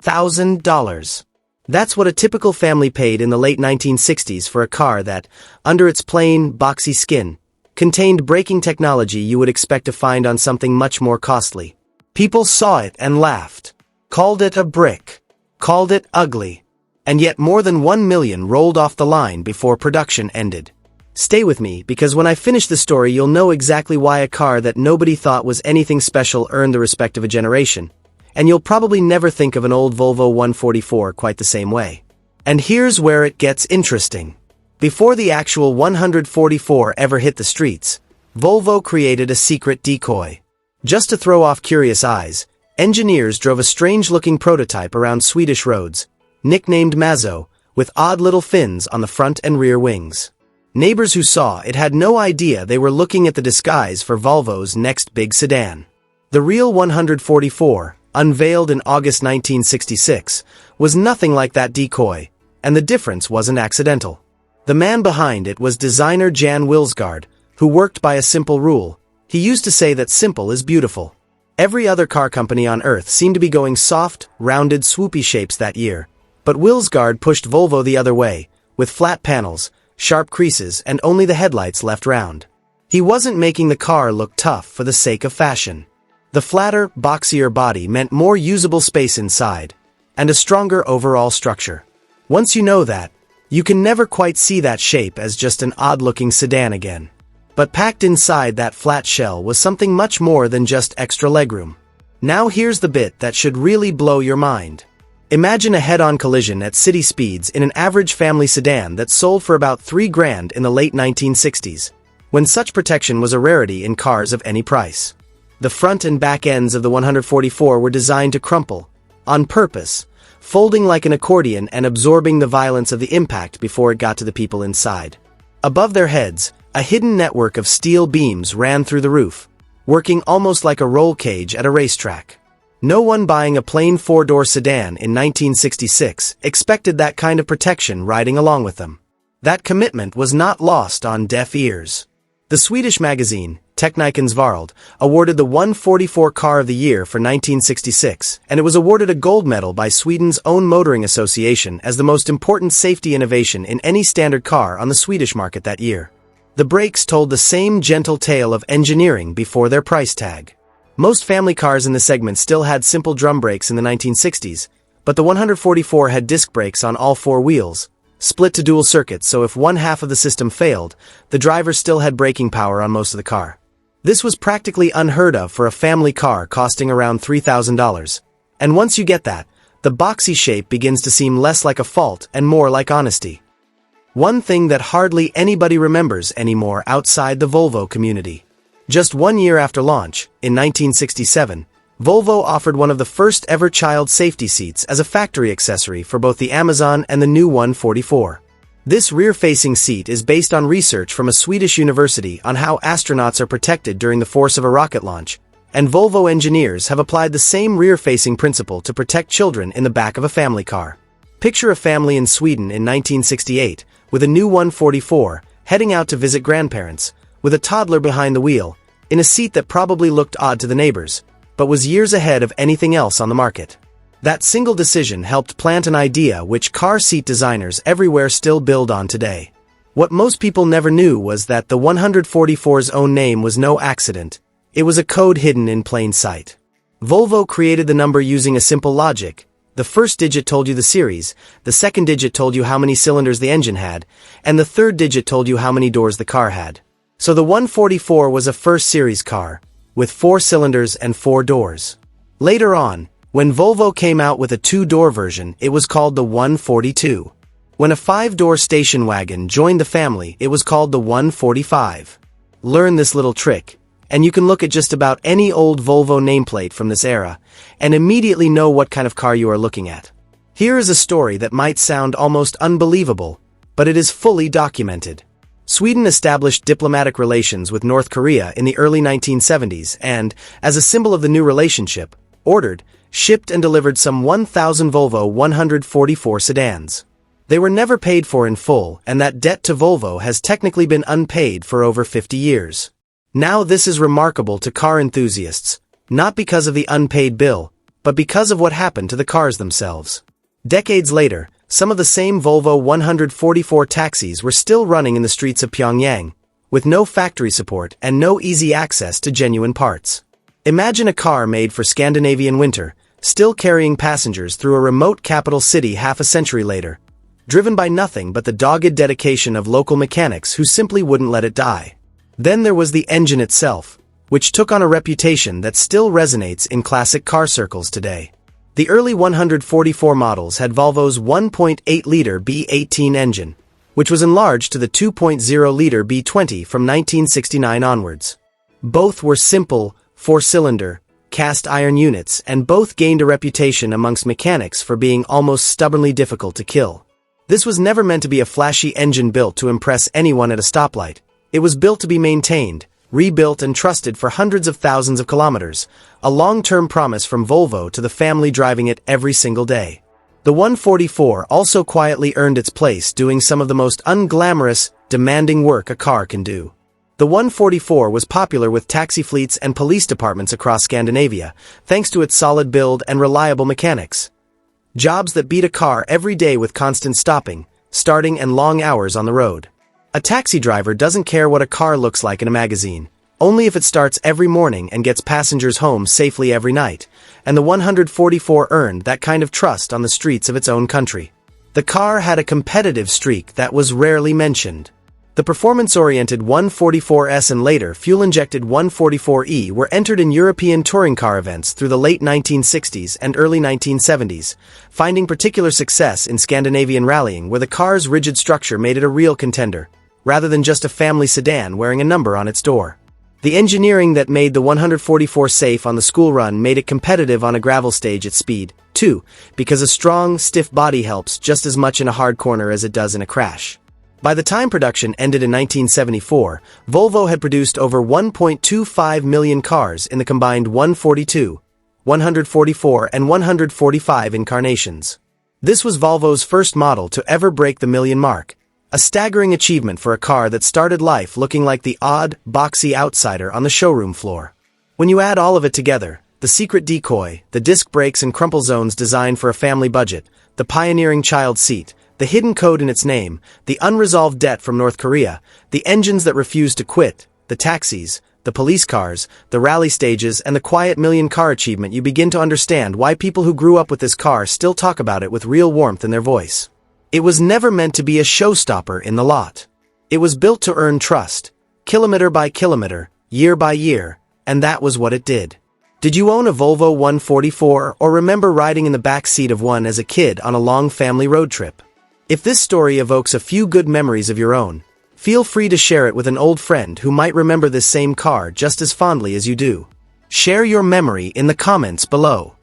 $1,000. That's what a typical family paid in the late 1960s for a car that, under its plain, boxy skin, contained braking technology you would expect to find on something much more costly. People saw it and laughed, called it a brick, called it ugly, and yet more than 1 million rolled off the line before production ended. Stay with me, because when I finish the story you'll know exactly why a car that nobody thought was anything special earned the respect of a generation, and you'll probably never think of an old Volvo 144 quite the same way. And here's where it gets interesting. Before the actual 144 ever hit the streets, Volvo created a secret decoy. Just to throw off curious eyes, engineers drove a strange-looking prototype around Swedish roads, nicknamed Mazzo, with odd little fins on the front and rear wings. Neighbors who saw it had no idea they were looking at the disguise for Volvo's next big sedan. The real 144, unveiled in August 1966, was nothing like that decoy, and the difference wasn't accidental. The man behind it was designer Jan Wilsgard, who worked by a simple rule. He used to say that simple is beautiful. Every other car company on Earth seemed to be going soft, rounded, swoopy shapes that year, but Wilsgard pushed Volvo the other way, with flat panels, sharp creases, and only the headlights left round. He wasn't making the car look tough for the sake of fashion. The flatter, boxier body meant more usable space inside, and a stronger overall structure. Once you know that, you can never quite see that shape as just an odd-looking sedan again. But packed inside that flat shell was something much more than just extra legroom. Now here's the bit that should really blow your mind. Imagine a head-on collision at city speeds in an average family sedan that sold for about $3,000 in the late 1960s, when such protection was a rarity in cars of any price. The front and back ends of the 144 were designed to crumple, on purpose, folding like an accordion and absorbing the violence of the impact before it got to the people inside. Above their heads, a hidden network of steel beams ran through the roof, working almost like a roll cage at a racetrack. No one buying a plain four-door sedan in 1966 expected that kind of protection riding along with them. That commitment was not lost on deaf ears. The Swedish magazine, Teknikens Varld, awarded the 144 Car of the Year for 1966, and it was awarded a gold medal by Sweden's own motoring association as the most important safety innovation in any standard car on the Swedish market that year. The brakes told the same gentle tale of engineering before their price tag. Most family cars in the segment still had simple drum brakes in the 1960s, but the 144 had disc brakes on all four wheels, split to dual circuits, so if one half of the system failed, the driver still had braking power on most of the car. This was practically unheard of for a family car costing around $3,000. And once you get that, the boxy shape begins to seem less like a fault and more like honesty. One thing that hardly anybody remembers anymore outside the Volvo community. Just 1 year after launch, in 1967, Volvo offered one of the first ever child safety seats as a factory accessory for both the Amazon and the new 144. This rear-facing seat is based on research from a Swedish university on how astronauts are protected during the force of a rocket launch, and Volvo engineers have applied the same rear-facing principle to protect children in the back of a family car. Picture a family in Sweden in 1968, with a new 144, heading out to visit grandparents, with a toddler behind the wheel, in a seat that probably looked odd to the neighbors, but was years ahead of anything else on the market. That single decision helped plant an idea which car seat designers everywhere still build on today. What most people never knew was that the 144's own name was no accident. It was a code hidden in plain sight. Volvo created the number using a simple logic. The first digit told you the series, the second digit told you how many cylinders the engine had, and the third digit told you how many doors the car had. So the 144 was a first series car, with 4 cylinders and 4 doors. Later on, when Volvo came out with a 2-door version, it was called the 142. When a 5-door station wagon joined the family, it was called the 145. Learn this little trick, and you can look at just about any old Volvo nameplate from this era, and immediately know what kind of car you are looking at. Here is a story that might sound almost unbelievable, but it is fully documented. Sweden established diplomatic relations with North Korea in the early 1970s and, as a symbol of the new relationship, ordered, shipped and delivered some 1,000 Volvo 144 sedans. They were never paid for in full, and that debt to Volvo has technically been unpaid for over 50 years. Now this is remarkable to car enthusiasts, not because of the unpaid bill, but because of what happened to the cars themselves. Decades later, some of the same Volvo 144 taxis were still running in the streets of Pyongyang, with no factory support and no easy access to genuine parts. Imagine a car made for Scandinavian winter, still carrying passengers through a remote capital city half a century later, driven by nothing but the dogged dedication of local mechanics who simply wouldn't let it die. Then there was the engine itself, which took on a reputation that still resonates in classic car circles today. The early 144 models had Volvo's 1.8-liter B18 engine, which was enlarged to the 2.0-liter B20 from 1969 onwards. Both were simple, four-cylinder, cast-iron units, and both gained a reputation amongst mechanics for being almost stubbornly difficult to kill. This was never meant to be a flashy engine built to impress anyone at a stoplight. It was built to be maintained, rebuilt and trusted for hundreds of thousands of kilometers, a long-term promise from Volvo to the family driving it every single day. The 144 also quietly earned its place doing some of the most unglamorous, demanding work a car can do. The 144 was popular with taxi fleets and police departments across Scandinavia, thanks to its solid build and reliable mechanics. Jobs that beat a car every day with constant stopping, starting and long hours on the road. A taxi driver doesn't care what a car looks like in a magazine, only if it starts every morning and gets passengers home safely every night, and the 144 earned that kind of trust on the streets of its own country. The car had a competitive streak that was rarely mentioned. The performance-oriented 144S and later fuel-injected 144E were entered in European touring car events through the late 1960s and early 1970s, finding particular success in Scandinavian rallying where the car's rigid structure made it a real contender, rather than just a family sedan wearing a number on its door. The engineering that made the 144 safe on the school run made it competitive on a gravel stage at speed, too, because a strong, stiff body helps just as much in a hard corner as it does in a crash. By the time production ended in 1974, Volvo had produced over 1.25 million cars in the combined 142, 144 and 145 incarnations. This was Volvo's first model to ever break the million mark, a staggering achievement for a car that started life looking like the odd, boxy outsider on the showroom floor. When you add all of it together, the secret decoy, the disc brakes and crumple zones designed for a family budget, the pioneering child seat, the hidden code in its name, the unresolved debt from North Korea, the engines that refused to quit, the taxis, the police cars, the rally stages, and the quiet million-car achievement, you begin to understand why people who grew up with this car still talk about it with real warmth in their voice. It was never meant to be a showstopper in the lot. It was built to earn trust, kilometer by kilometer, year by year, and that was what it did. Did you own a Volvo 144 or remember riding in the back seat of one as a kid on a long family road trip? If this story evokes a few good memories of your own, feel free to share it with an old friend who might remember this same car just as fondly as you do. Share your memory in the comments below.